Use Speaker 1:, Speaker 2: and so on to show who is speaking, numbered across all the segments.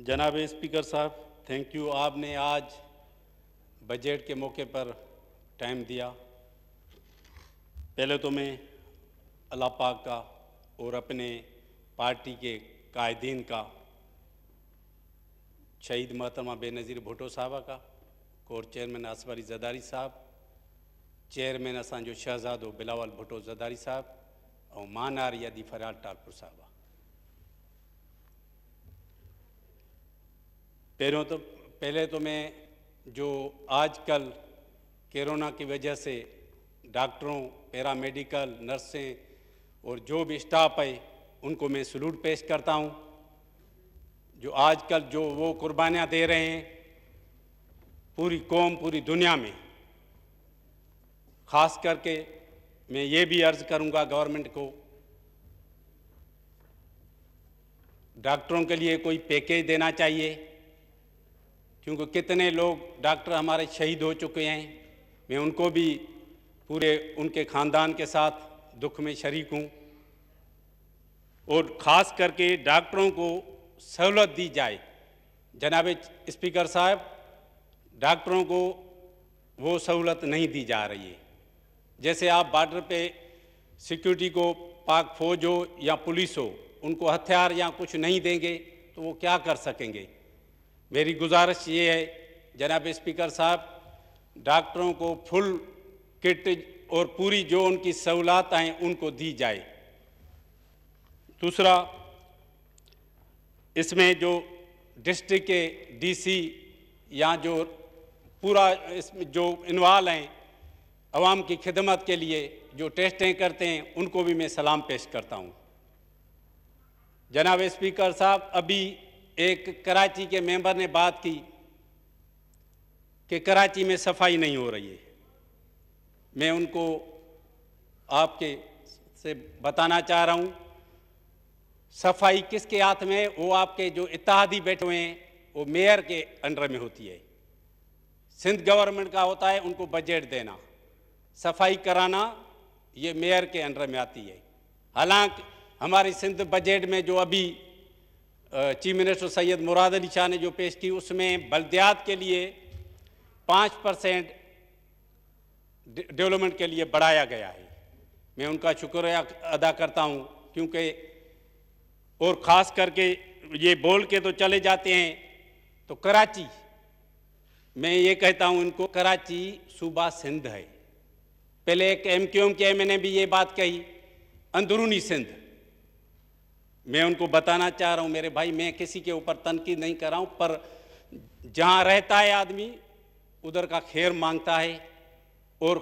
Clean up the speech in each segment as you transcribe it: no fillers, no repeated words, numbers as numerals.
Speaker 1: जनाब स्पीकर साहब, thank you. आपने आज बजट के मौके पर टाइम दिया। पहले तो मैं अल्लाह पाक का और अपने पार्टी के कायदीन का, शहीद मोहतरमा बेनज़ीर भुट्टो साहबा का, कोर चेयरमैन असफ़ अली ज़रदारी साहब, चेयरमैन असांजो शहज़ादो बिलावल भुट्टो ज़रदारी साहब और मानार यदी फरियाद टालपुर साहबा। पहले तो मैं जो आजकल कोरोना की वजह से डॉक्टरों, पैरामेडिकल, नर्सें और जो भी स्टाफ है उनको मैं सलूट पेश करता हूं। जो आजकल जो वो कुर्बानियां दे रहे हैं पूरी कौम, पूरी दुनिया में, ख़ास करके मैं ये भी अर्ज़ करूंगा गवर्नमेंट को, डॉक्टरों के लिए कोई पैकेज देना चाहिए, क्योंकि कितने लोग डॉक्टर हमारे शहीद हो चुके हैं। मैं उनको भी पूरे उनके ख़ानदान के साथ दुख में शरीक हूँ। और ख़ास करके डॉक्टरों को सहूलत दी जाए। जनाब स्पीकर साहब, डॉक्टरों को वो सहूलत नहीं दी जा रही है। जैसे आप बॉर्डर पे सिक्योरिटी को, पाक फौज हो या पुलिस हो, उनको हथियार या कुछ नहीं देंगे तो वो क्या कर सकेंगे। मेरी गुजारिश ये है जनाब स्पीकर साहब, डॉक्टरों को फुल किट और पूरी जो उनकी सहूलत हैं उनको दी जाए। दूसरा, इसमें जो डिस्ट्रिक्ट के डीसी या जो पूरा इसमें जो इन्वॉल्व हैं अवाम की खिदमत के लिए जो टेस्टें करते हैं उनको भी मैं सलाम पेश करता हूँ। जनाब स्पीकर साहब, अभी एक कराची के मेंबर ने बात की कि कराची में सफाई नहीं हो रही है। मैं उनको आपके से बताना चाह रहा हूँ, सफाई किसके हाथ में है? वो आपके जो इत्तेहादी बैठे हुए हैं वो मेयर के अंडर में होती है। सिंध गवर्नमेंट का होता है उनको बजट देना, सफाई कराना ये मेयर के अंडर में आती है। हालांकि हमारी सिंध बजट में जो अभी चीफ मिनिस्टर सैयद मुराद अली शाह ने जो पेश की, उसमें बल्दियात के लिए 5% डेवलपमेंट के लिए बढ़ाया गया है। मैं उनका शुक्रिया अदा करता हूं, क्योंकि और ख़ास करके ये बोल के तो चले जाते हैं तो कराची, मैं ये कहता हूं इनको, कराची सूबा सिंध है। पहले एक MQM के मैंने भी ये बात कही, अंदरूनी सिंध। मैं उनको बताना चाह रहा हूं मेरे भाई, मैं किसी के ऊपर तनकीद नहीं कर रहा हूं, पर जहां रहता है आदमी उधर का खैर मांगता है। और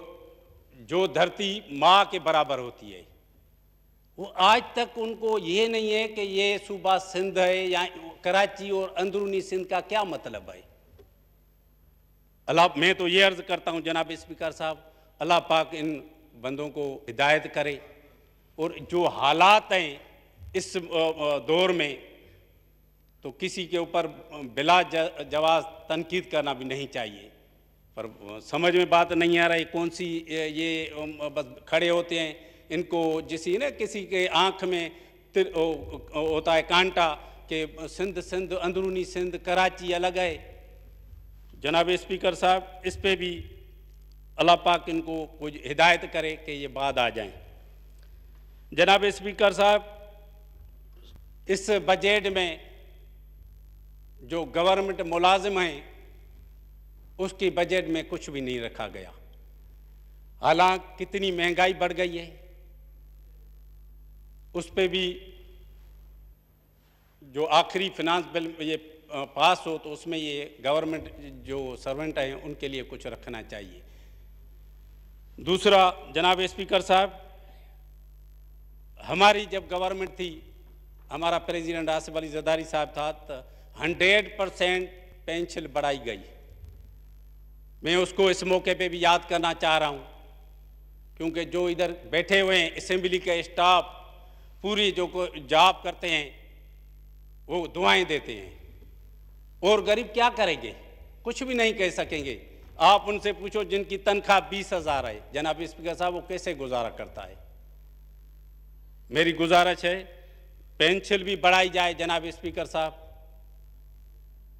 Speaker 1: जो धरती माँ के बराबर होती है, वो आज तक उनको ये नहीं है कि ये सूबा सिंध है या कराची और अंदरूनी सिंध का क्या मतलब है। मैं तो ये अर्ज करता हूं जनाब स्पीकर साहब, अल्लाह पाक इन बंदों को हिदायत करे। और जो हालात हैं इस दौर में, तो किसी के ऊपर बिला जवाज तनकीद करना भी नहीं चाहिए। पर समझ में बात नहीं आ रही कौन सी ये बस खड़े होते हैं, इनको किसी के आँख में होता है कांटा कि सिंध सिंध, अंदरूनी सिंध, कराची अलग है। जनाब स्पीकर साहब, इस पे भी अल्लाह पाक इनको कुछ हिदायत करे कि ये बाद आ जाएं। जनाब स्पीकर साहब, इस बजट में जो गवर्नमेंट मुलाजिम हैं उसकी बजट में कुछ भी नहीं रखा गया। हालांकि कितनी महंगाई बढ़ गई है, उस पे भी जो आखिरी फिनांस बिल ये पास हो तो उसमें ये गवर्नमेंट जो सर्वेंट हैं उनके लिए कुछ रखना चाहिए। दूसरा, जनाब स्पीकर साहब, हमारी जब गवर्नमेंट थी, हमारा प्रेसिडेंट आसिफ अली ज़रदारी साहब था, तो 100% पेंशन बढ़ाई गई। मैं उसको इस मौके पे भी याद करना चाह रहा हूँ, क्योंकि जो इधर बैठे हुए हैं असेंबली के स्टाफ पूरी जो जॉब करते हैं वो दुआएं देते हैं, और गरीब क्या करेंगे? कुछ भी नहीं कह सकेंगे। आप उनसे पूछो जिनकी तनख्वाह 20,000 है, जनाब स्पीकर साहब, वो कैसे गुजारा करता है। मेरी गुजारिश है पेंशन भी बढ़ाई जाए जनाब स्पीकर साहब।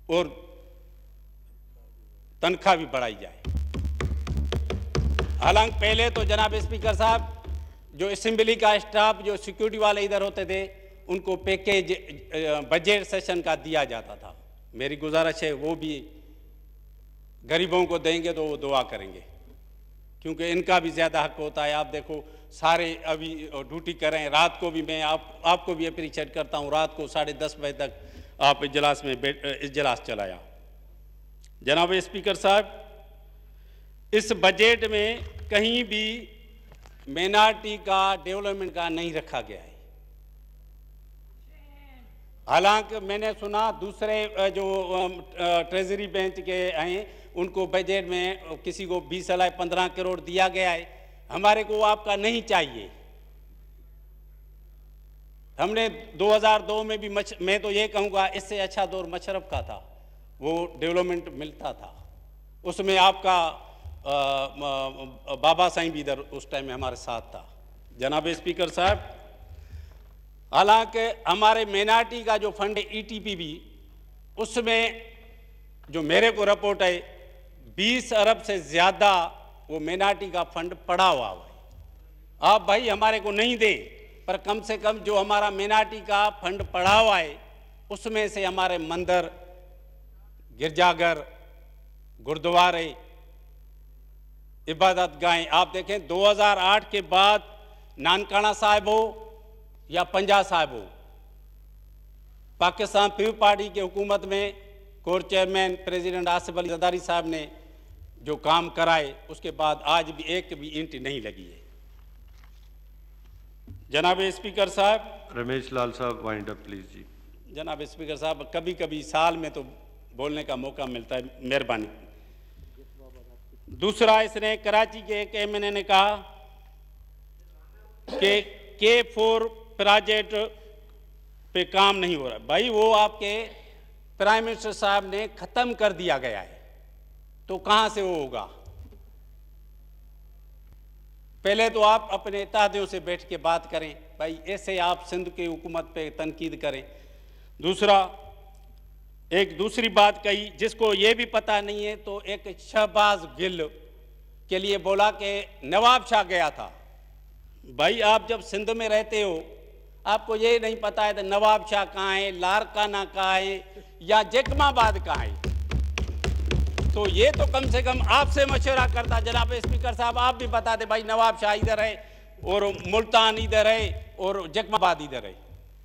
Speaker 1: और तनख्वाह भी बढ़ाई जाए। हालांकि पहले तो जनाब स्पीकर साहब जो असेंबली का स्टाफ, जो सिक्योरिटी वाले इधर होते थे, उनको पैकेज बजट सेशन का दिया जाता था। मेरी गुजारिश है वो भी गरीबों को देंगे तो वो दुआ करेंगे, क्योंकि इनका भी ज़्यादा हक होता है। आप देखो सारे अभी ड्यूटी कर रहे हैं, रात को भी मैं आपको भी अप्रिशिएट करता हूँ, रात को 10:30 बजे तक आप इजलास में इजलास चलाया। जनाब स्पीकर साहब, इस बजट में कहीं भी माइनॉरिटी का डेवलपमेंट का नहीं रखा गया है। हालांकि मैंने सुना दूसरे जो ट्रेजरी बेंच के हैं उनको बजट में किसी को 20-15 करोड़ दिया गया है। हमारे को आपका नहीं चाहिए। हमने 2002 में भी मैं तो ये कहूँगा इससे अच्छा दौर मशरफ का था, वो डेवलपमेंट मिलता था, उसमें आपका बाबा साईं भी इधर उस टाइम में हमारे साथ था। जनाब स्पीकर साहब, हालांकि हमारे माइनॉरिटी का जो फंड है ETP भी, उसमें जो मेरे को रिपोर्ट है 20 अरब से ज़्यादा वो माइनॉरिटी का फंड पड़ा हुआ है। आप भाई हमारे को नहीं दें, पर कम से कम जो हमारा माइनॉरिटी का फंड पड़ा हुआ है उसमें से हमारे मंदिर, गिरजाघर, गुरुद्वारे, इबादत गाहें, आप देखें 2008 के बाद नानकाना साहिब हो या पंजा साहिब हो, पाकिस्तान पीपल्स पार्टी की हुकूमत में core chairman president Asif Ali Zardari साहब ने जो काम कराए, उसके बाद आज भी एक भी ईंट नहीं लगी है। जनाब स्पीकर साहब,
Speaker 2: रमेश लाल साहब वाइंड अप प्लीज जी।
Speaker 1: जनाब स्पीकर साहब, कभी कभी साल में तो बोलने का मौका मिलता है, मेहरबानी। दूसरा, इसने कराची के एक MNA ने कहा कि K4 प्रोजेक्ट पे काम नहीं हो रहा। भाई वो आपके प्राइम मिनिस्टर साहब ने खत्म कर दिया गया है, तो कहां से वो होगा? पहले तो आप अपने इत्तेहादियों से बैठ के बात करें, भाई ऐसे आप सिंध की हुकूमत पे तनकीद करें। दूसरा, एक दूसरी बात कही जिसको ये भी पता नहीं है, तो एक शहबाज गिल के लिए बोला कि नवाब शाह गया था। भाई आप जब सिंध में रहते हो, आपको ये नहीं पता है तो नवाब शाह कहाँ है, लारकाना कहाँ है या जैकमाबाद कहाँ है? तो ये तो कम से कम आपसे मशवरा करता जनाब स्पीकर साहब, आप भी बता दें भाई नवाब शाह इधर है और मुल्तान इधर है और जैकमाबाद इधर है।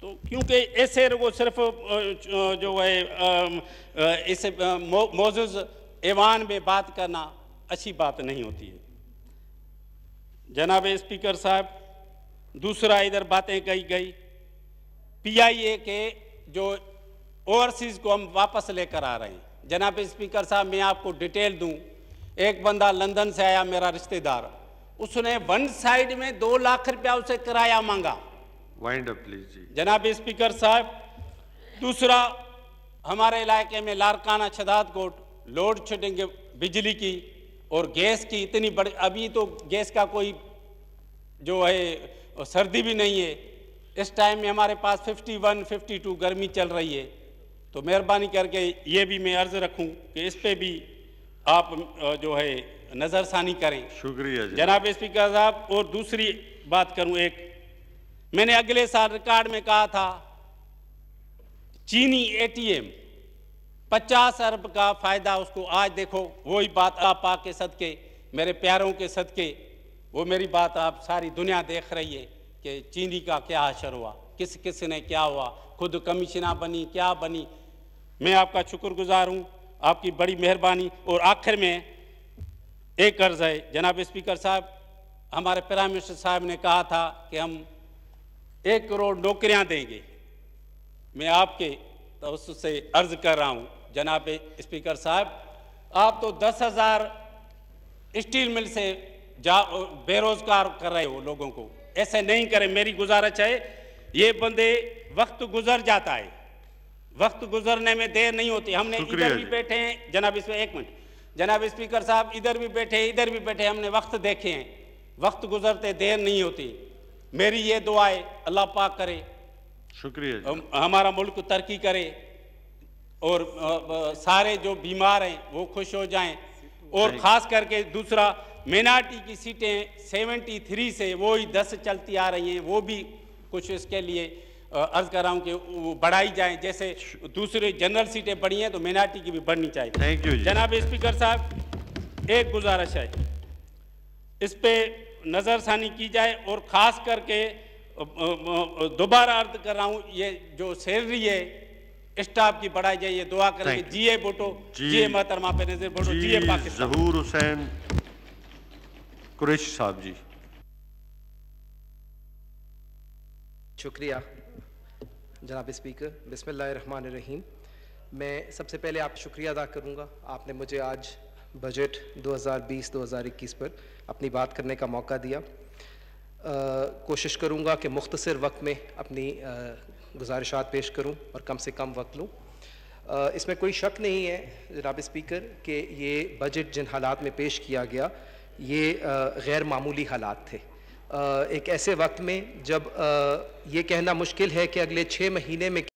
Speaker 1: तो क्योंकि ऐसे वो सिर्फ जो है इस मौजूद ऐवान में बात करना अच्छी बात नहीं होती है। जनाब स्पीकर साहब, दूसरा इधर बातें कही गई PIA के जो ओवरसीज को हम वापस लेकर आ रहे हैं। जनाब स्पीकर साहब, मैं आपको डिटेल दूं, एक बंदा लंदन से आया, मेरा रिश्तेदार, उसने वन साइड में 2 लाख रुपया उसे किराया मांगा।
Speaker 2: वाइंड अप प्लीज जी। जनाब
Speaker 1: स्पीकर साहब, दूसरा, हमारे इलाके में लारकाना शदाद कोट लोड शेडिंग बिजली की और गैस की इतनी बड़ी, अभी तो गैस का कोई जो है सर्दी भी नहीं है, इस टाइम में हमारे पास 51-52 गर्मी चल रही है। तो मेहरबानी करके ये भी मैं अर्ज रखूं कि इस पे भी आप जो है नज़रसानी करें।
Speaker 2: शुक्रिया
Speaker 1: जनाब स्पीकर साहब। और दूसरी बात करूं, एक मैंने अगले साल रिकॉर्ड में कहा था चीनी ATM 50 अरब का फायदा उसको, आज देखो वही बात आप पाक के सदके, मेरे प्यारों के सदके, वो मेरी बात आप सारी दुनिया देख रही है कि चीनी का क्या असर हुआ, किस किस ने क्या हुआ, खुद कमिश्नर बनी, क्या बनी। मैं आपका शुक्रगुजार हूँ, आपकी बड़ी मेहरबानी। और आखिर में एक अर्ज है जनाब स्पीकर साहब, हमारे प्राइम मिनिस्टर साहब ने कहा था कि हम 1 करोड़ नौकरियां देंगे। मैं आपके तो उससे अर्ज कर रहा हूं जनाब स्पीकर साहब, आप तो 10,000 स्टील मिल से बेरोजगार कर रहे हो लोगों को, ऐसे नहीं करें। मेरी गुजारिश है, ये बंदे वक्त गुजर जाता है, वक्त गुजरने में देर नहीं होती। हमने इधर भी बैठे हैं जनाब, इसमें 1 मिनट जनाब स्पीकर साहब, इधर भी बैठे इधर भी बैठे, हमने वक्त देखे हैं, वक्त गुजरते देर नहीं होती। मेरी ये दुआ है अल्लाह पाक करे,
Speaker 2: शुक्रिया,
Speaker 1: हमारा मुल्क तरक्की करे, और सारे जो बीमार हैं वो खुश हो जाएं, और ख़ास करके दूसरा मिनार्टी की सीटें 73 से वो ही 10 चलती आ रही हैं, वो भी कुछ इसके लिए अर्ज कर रहा हूँ कि वो बढ़ाई जाएं, जैसे दूसरे जनरल सीटें बढ़ी हैं तो मिनार्टी की भी बढ़नी चाहिए।
Speaker 2: Thank you.
Speaker 1: जनाब स्पीकर साहब, एक गुजारिश है, इस पे नज़रसानी की जाए, और ख़ास करके दोबारा अर्ज कर रहा हूँ, ये जो सैलरी है स्टाफ की बढ़ाई जाए, ये दुआ करेंगे। जीए बोटो, जीए मोहतरमा बेनज़ीर बोटो, जीए पाकिस्तान।
Speaker 2: ज़हूर हुसैन कुरैशी साहब जी।
Speaker 3: शुक्रिया जनाब स्पीकर। बिस्मिल्लाहिर्रहमानिर्रहीम। मैं सबसे पहले आप शुक्रिया अदा करूँगा, आपने मुझे आज बजट 2020-2021 पर अपनी बात करने का मौका दिया। कोशिश करूँगा कि मुख्तसर वक्त में अपनी गुजारिशात पेश करूँ और कम से कम वक्त लूँ। इसमें कोई शक नहीं है जनाब स्पीकर कि ये बजट जिन हालात में पेश किया गया ये गैर मामूली हालात थे। एक ऐसे वक्त में जब ये कहना मुश्किल है कि अगले 6 महीने में